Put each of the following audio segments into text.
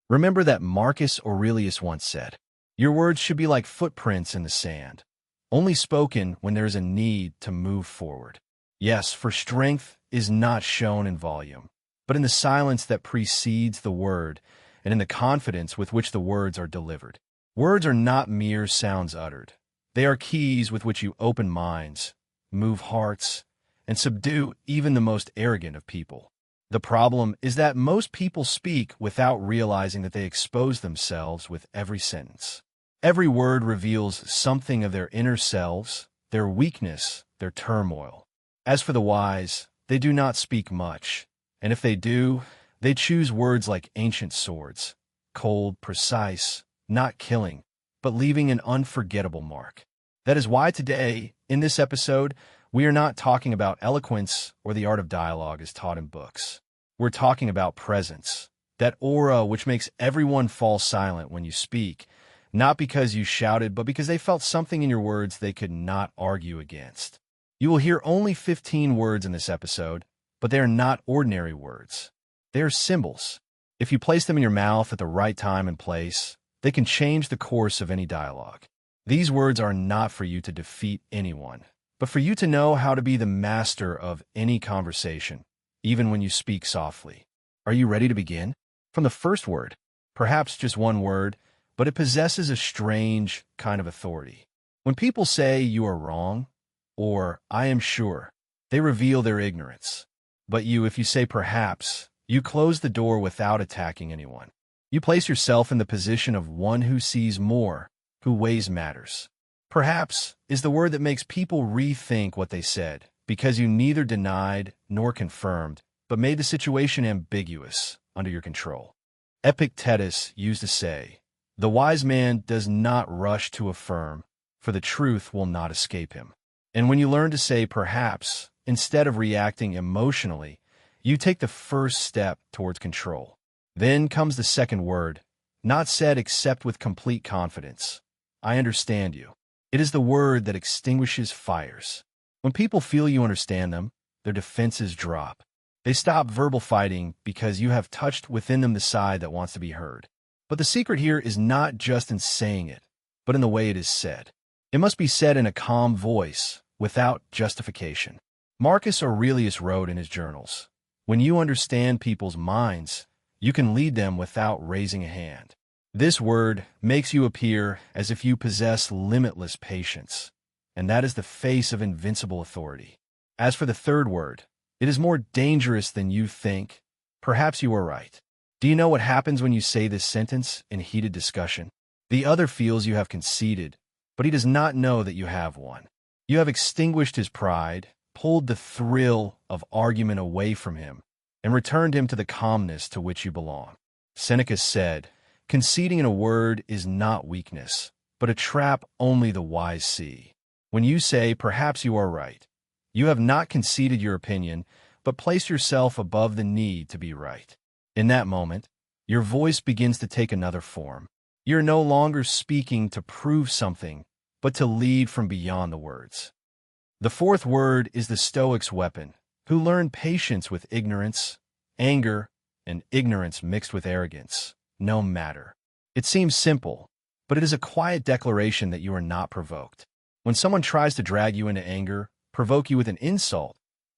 Remember that Marcus Aurelius once said, "Your words should be like footprints in the sand, only spoken when there is a need to move forward." Yes, for strength is not shown in volume, but in the silence that precedes the word and in the confidence with which the words are delivered. Words are not mere sounds uttered. They are keys with which you open minds, move hearts, and subdue even the most arrogant of people. The problem is that most people speak without realizing that they expose themselves with every sentence. Every word reveals something of their inner selves, their weakness, their turmoil. As for the wise, they do not speak much, and if they do, they choose words like ancient swords, cold, precise, not killing, but leaving an unforgettable mark. That is why today, in this episode, we are not talking about eloquence or the art of dialogue as taught in books. We're talking about presence, that aura which makes everyone fall silent when you speak, not because you shouted, but because they felt something in your words they could not argue against. You will hear only 15 words in this episode, but they are not ordinary words. They are symbols. If you place them in your mouth at the right time and place, they can change the course of any dialogue. These words are not for you to defeat anyone, but for you to know how to be the master of any conversation, even when you speak softly. Are you ready to begin? From the first word, perhaps just one word, but it possesses a strange kind of authority. When people say you are wrong, or I am sure, they reveal their ignorance. But if you say perhaps, you close the door without attacking anyone. You place yourself in the position of one who sees more, who weighs matters. Perhaps is the word that makes people rethink what they said, because you neither denied nor confirmed, but made the situation ambiguous under your control. Epictetus used to say, "The wise man does not rush to affirm, for the truth will not escape him." And when you learn to say perhaps, instead of reacting emotionally, you take the first step towards control. Then comes the second word, not said except with complete confidence. I understand you. It is the word that extinguishes fires. When people feel you understand them, their defenses drop. They stop verbal fighting because you have touched within them the side that wants to be heard. But the secret here is not just in saying it, but in the way it is said. It must be said in a calm voice, without justification. Marcus Aurelius wrote in his journals, "When you understand people's minds, you can lead them without raising a hand." This word makes you appear as if you possess limitless patience, and that is the face of invincible authority. As for the third word, it is more dangerous than you think. Perhaps you are right. Do you know what happens when you say this sentence in heated discussion? The other feels you have conceded, but he does not know that you have one. You have extinguished his pride, pulled the thrill of argument away from him, and returned him to the calmness to which you belong. Seneca said, "Conceding in a word is not weakness, but a trap only the wise see." When you say, "Perhaps you are right," you have not conceded your opinion, but placed yourself above the need to be right. In that moment, your voice begins to take another form. You're no longer speaking to prove something, but to lead from beyond the words. The fourth word is the Stoics' weapon, who learned patience with ignorance, anger, and ignorance mixed with arrogance, no matter. It seems simple, but it is a quiet declaration that you are not provoked. When someone tries to drag you into anger, provoke you with an insult,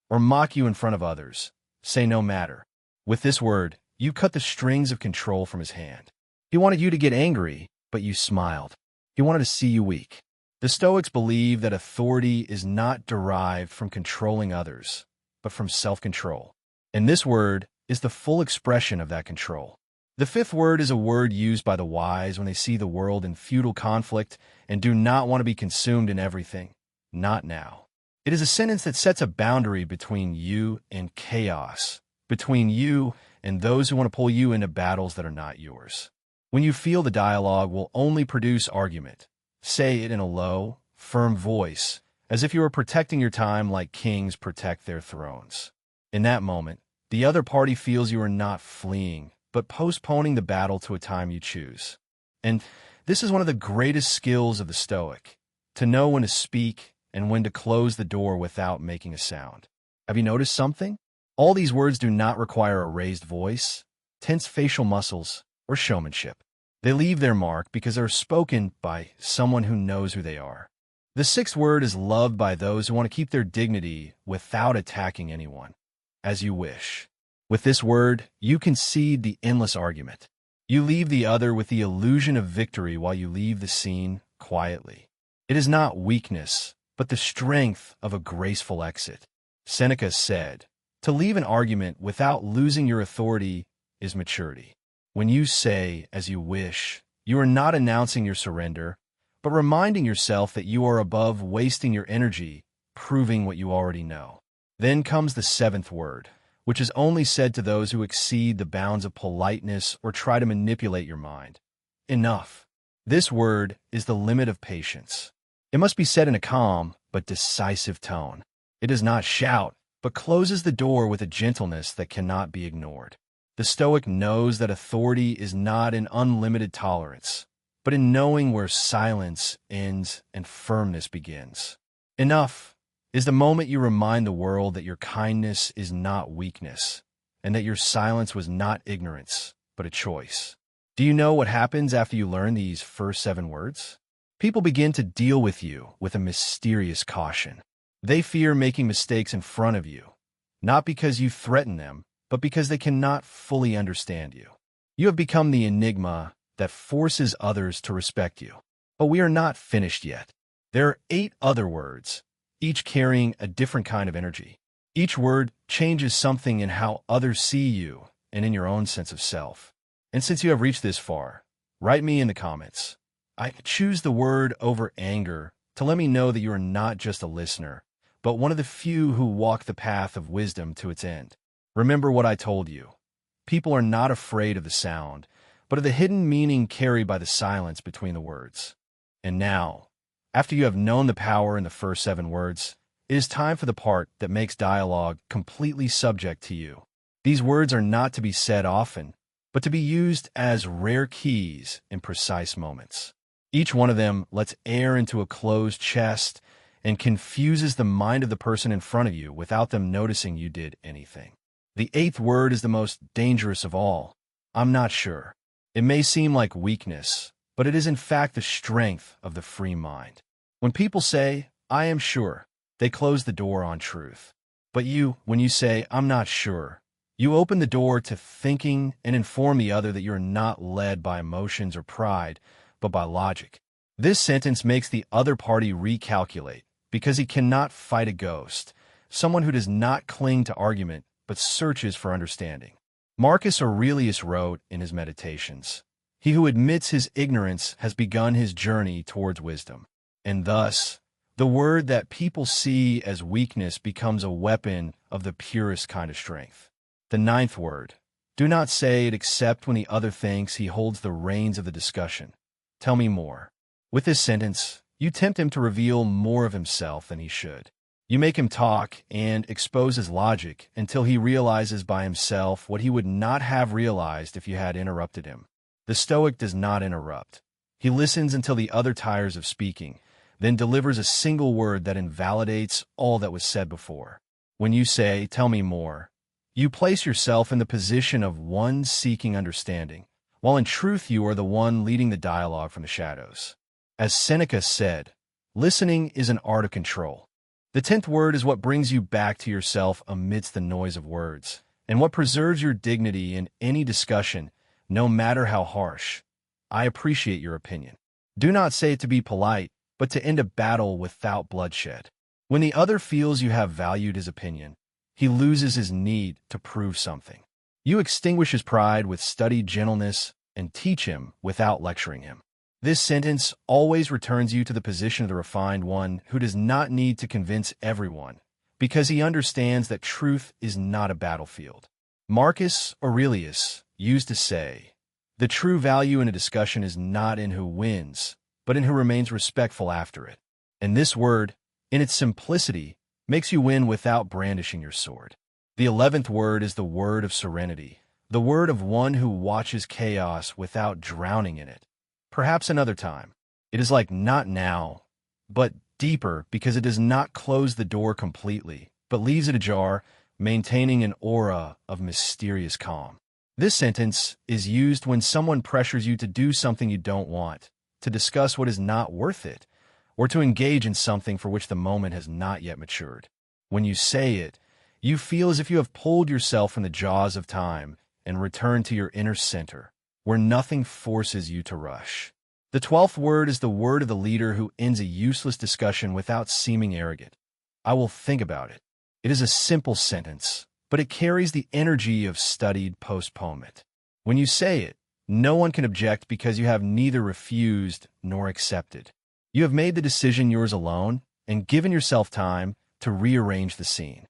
or mock you in front of others, say no matter. With this word, you cut the strings of control from his hand. He wanted you to get angry, but you smiled. He wanted to see you weak. The Stoics believe that authority is not derived from controlling others, but from self-control. And this word is the full expression of that control. The fifth word is a word used by the wise when they see the world in feudal conflict and do not want to be consumed in everything. Not now. It is a sentence that sets a boundary between you and chaos, between you and those who want to pull you into battles that are not yours. When you feel the dialogue will only produce argument, say it in a low, firm voice, as if you were protecting your time like kings protect their thrones. In that moment, the other party feels you are not fleeing, but postponing the battle to a time you choose. And this is one of the greatest skills of the Stoic, to know when to speak and when to close the door without making a sound. Have you noticed something? All these words do not require a raised voice, tense facial muscles, or showmanship. They leave their mark because they are spoken by someone who knows who they are. The sixth word is loved by those who want to keep their dignity without attacking anyone. As you wish. With this word, you concede the endless argument. You leave the other with the illusion of victory while you leave the scene quietly. It is not weakness, but the strength of a graceful exit. Seneca said, "To leave an argument without losing your authority is maturity." When you say, "as you wish," you are not announcing your surrender, but reminding yourself that you are above wasting your energy proving what you already know. Then comes the seventh word, which is only said to those who exceed the bounds of politeness or try to manipulate your mind. Enough. This word is the limit of patience. It must be said in a calm but decisive tone. It does not shout, but closes the door with a gentleness that cannot be ignored. The Stoic knows that authority is not in unlimited tolerance, but in knowing where silence ends and firmness begins. Enough is the moment you remind the world that your kindness is not weakness, and that your silence was not ignorance, but a choice. Do you know what happens after you learn these first 7 words? People begin to deal with you with a mysterious caution. They fear making mistakes in front of you, not because you threaten them, but because they cannot fully understand you. You have become the enigma that forces others to respect you. But we are not finished yet. There are 8 other words, each carrying a different kind of energy. Each word changes something in how others see you and in your own sense of self. And since you have reached this far, write me in the comments. I choose the word over anger to let me know that you are not just a listener, but one of the few who walk the path of wisdom to its end. Remember what I told you. People are not afraid of the sound, but of the hidden meaning carried by the silence between the words. And now, after you have known the power in the first 7 words, it is time for the part that makes dialogue completely subject to you. These words are not to be said often, but to be used as rare keys in precise moments. Each one of them lets air into a closed chest and confuses the mind of the person in front of you without them noticing you did anything. The 8th word is the most dangerous of all. I'm not sure. It may seem like weakness, but it is in fact the strength of the free mind. When people say, "I am sure," they close the door on truth. But when you say, "I'm not sure," you open the door to thinking and inform the other that you're not led by emotions or pride, but by logic. This sentence makes the other party recalculate because he cannot fight a ghost, someone who does not cling to argument but searches for understanding. Marcus Aurelius wrote in his Meditations, "He who admits his ignorance has begun his journey towards wisdom." And thus, the word that people see as weakness becomes a weapon of the purest kind of strength. The 9th word. Do not say it except when the other thinks he holds the reins of the discussion. Tell me more. With this sentence, you tempt him to reveal more of himself than he should. You make him talk and expose his logic until he realizes by himself what he would not have realized if you had interrupted him. The Stoic does not interrupt. He listens until the other tires of speaking, then delivers a single word that invalidates all that was said before. When you say, "Tell me more," you place yourself in the position of one seeking understanding, while in truth you are the one leading the dialogue from the shadows. As Seneca said, listening is an art of control. The 10th word is what brings you back to yourself amidst the noise of words, and what preserves your dignity in any discussion, no matter how harsh. I appreciate your opinion. Do not say it to be polite, but to end a battle without bloodshed. When the other feels you have valued his opinion, he loses his need to prove something. You extinguish his pride with studied gentleness and teach him without lecturing him. This sentence always returns you to the position of the refined one who does not need to convince everyone, because he understands that truth is not a battlefield. Marcus Aurelius used to say, "The true value in a discussion is not in who wins, but in who remains respectful after it." And this word, in its simplicity, makes you win without brandishing your sword. The 11th word is the word of serenity, the word of one who watches chaos without drowning in it. Perhaps another time. It is like not now, but deeper because it does not close the door completely, but leaves it ajar, maintaining an aura of mysterious calm. This sentence is used when someone pressures you to do something you don't want, to discuss what is not worth it, or to engage in something for which the moment has not yet matured. When you say it, you feel as if you have pulled yourself from the jaws of time and returned to your inner center, where nothing forces you to rush. The 12th word is the word of the leader who ends a useless discussion without seeming arrogant. I will think about it. It is a simple sentence, but it carries the energy of studied postponement. When you say it, no one can object because you have neither refused nor accepted. You have made the decision yours alone and given yourself time to rearrange the scene.